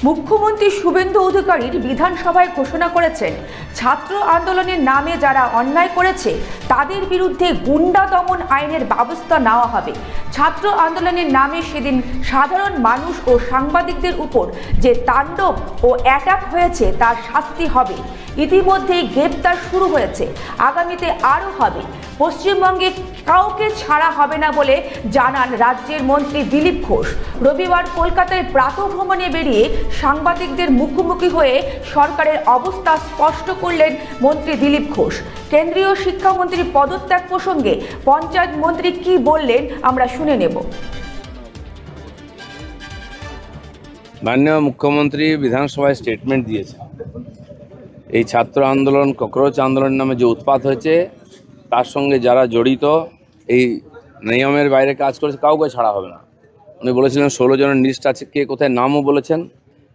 মুখ্যমন্ত্রী শুভেন্দু অধিকারী বিধানসভায় ঘোষণা করেছেন, ছাত্র আন্দোলনের নামে যারা অন্যায় করেছে তাদের বিরুদ্ধে গুন্ডা দমন আইনের ব্যবস্থা নেওয়া হবে। ছাত্র আন্দোলনের নামে সেদিন সাধারণ মানুষ ও সাংবাদিকদের উপর যে তাণ্ডব ও অ্যাটাক হয়েছে তার শাস্তি হবে। ইতিমধ্যেই গ্রেপ্তার শুরু হয়েছে, আগামীতে আরও হবে। পশ্চিমবঙ্গে কাউকে ছাড়া হবে না বলে জানান রাজ্যের মন্ত্রী দিলীপ ঘোষ। রবিবার কলকাতায় প্রাতঃভ্রমণে বেরিয়ে সাংবাদিকদের মুখোমুখি হয়ে সরকারের অবস্থা স্পষ্ট করলেন মন্ত্রী দিলীপ ঘোষ। কেন্দ্রীয় শিক্ষামন্ত্রীর পদত্যাগ প্রসঙ্গে পঞ্চায়েত মন্ত্রী কি বললেন আমরা শুনে নেব। মাননীয় মুখ্যমন্ত্রী বিধানসভায় স্টেটমেন্ট দিয়েছে, এই ছাত্র আন্দোলন, ককরোচ আন্দোলন নামে যে উৎপাত হয়েছে তার সঙ্গে যারা জড়িত, এই নিয়মের বাইরে কাজ করেছে, কাউকে ছাড়া হবে না। উনি বলেছিলেন 16 জনের লিস্ট আছে, কে কোথায় নামও বলেছেন,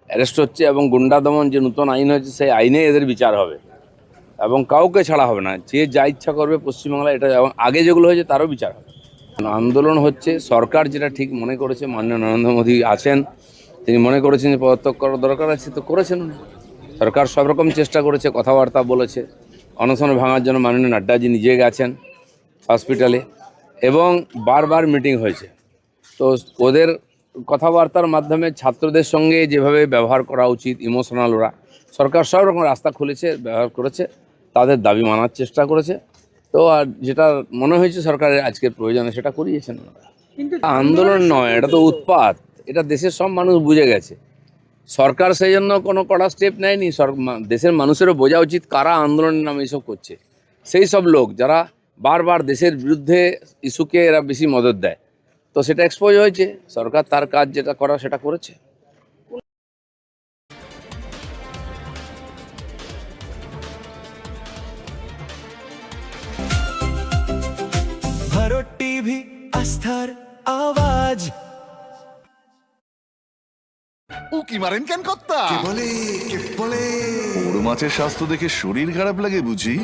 অ্যারেস্ট হচ্ছে এবং গুন্ডা দমন যে নতুন আইন হয়েছে সেই আইনে এদের বিচার হবে এবং কাউকে ছাড়া হবে না। যে যা ইচ্ছা করবে পশ্চিমবাংলায়, এটা এবং আগে যেগুলো হয়েছে তারও বিচার হবে। আন্দোলন হচ্ছে, সরকার যেটা ঠিক মনে করেছে, মাননীয় নরেন্দ্র মোদী আছেন, তিনি মনে করেছেন যে পদত্যাগ করার দরকার আছে, তো করেছেন। সরকার সব রকম চেষ্টা করেছে, কথাবার্তা বলেছে, অনশন ভাঙার জন্য মাননীয় নাড্ডাজি নিজে গেছেন হসপিটালে এবং বারবার মিটিং হয়েছে। তো ওদের কথাবার্তার মাধ্যমে ছাত্রদের সঙ্গে যেভাবে ব্যবহার করা উচিত, ইমোশনাল, ওরা সরকার সব রকম রাস্তা খুলেছে, ব্যবহার করেছে, তাদের দাবি মানার চেষ্টা করেছে। তো আর যেটা মনে হয়েছে সরকারের আজকের প্রয়োজনে সেটা করিয়েছেন। কিন্তু আন্দোলন নয়, এটা তো উৎপাত, এটা দেশের সব মানুষ বুঝে গেছে। সরকার সেই জন্য কোনো কড়া স্টেপ নেয়নি। দেশের মানুষেরও বোঝা উচিত কারা আন্দোলনের নামে এসব করছে। সেই সব লোক যারা বারবার দেশের বিরুদ্ধে ইস্যুকে এরা বেশি মদত দেয়, তো সেটা এক্সপোজ হয়েছে। সরকার তার কাজ যেটা করা সেটা করেছে। ভারত টিভি, আস্থার আওয়াজ। উকি মারেন কেন কর্তা? কে বলে বড় মাছের স্বাস্থ্য দেখে শরীর খারাপ লাগে বুঝি?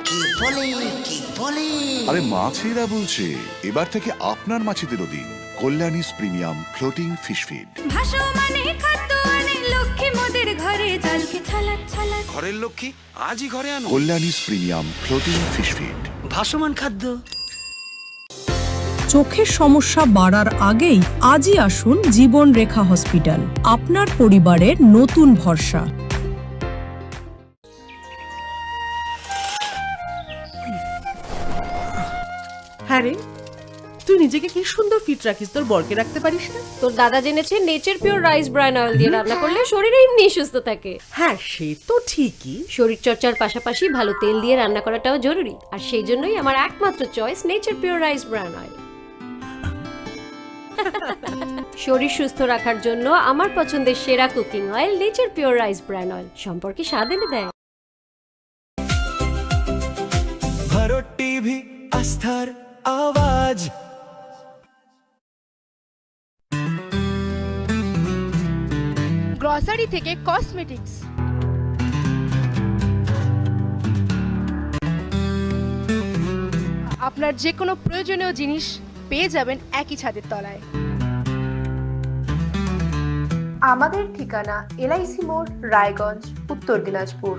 কে বলে আরে মাছেরা বলছে, এবার থেকে আপনার মাছেদেরও দিন কল্যাণীস প্রিমিয়াম ফ্লোটিং ফিশ ফিড। ভাসমানে খাদ্য আনে লক্ষ্মী মোদের ঘরে, জলকে ছালাত ছালাত। ঘরের লক্ষ্মী আজই ঘরে আনো কল্যাণীস প্রিমিয়াম ফ্লোটিং ফিশ ফিড। ভাসমান খাদ্য। চোখের সমস্যা বাড়ার আগেই আজই আসুন জীবন রেখা হসপিটাল, আপনার পরিবারের নতুন ভরসা। হ্যাঁ রে, তুই নিজেকে কি সুন্দর ফিট রাখিস, তোর বরকে রাখতে পারিস না? তোর দাদা জেনেছে nature pure rice bran oil দিয়ে রান্না করলে শরীর এমনি সুস্থ থাকে। হ্যাঁ, সে তো ঠিকই। শরীর চর্চার পাশাপাশি ভালো তেল দিয়ে রান্না করাটাও জরুরি, আর সেই জন্যই আমার একমাত্র choice nature pure rice bran oil. শরীর সুস্থ রাখার জন্য আমার পছন্দের সেরা cooking oil nature pure rice bran oil, সম্পর্কে স্বাদ এনে দেয়। ভারত টিভি, আস্থার আওয়াজ। গ্রসারি থেকে কসমেটিক্স, আপনার যে কোনো প্রয়োজনীয় জিনিস পেয়ে যাবেন একই ছাদের তলায়। আমাদের ঠিকানা LIC মোড়, রায়গঞ্জ, উত্তর দিনাজপুর।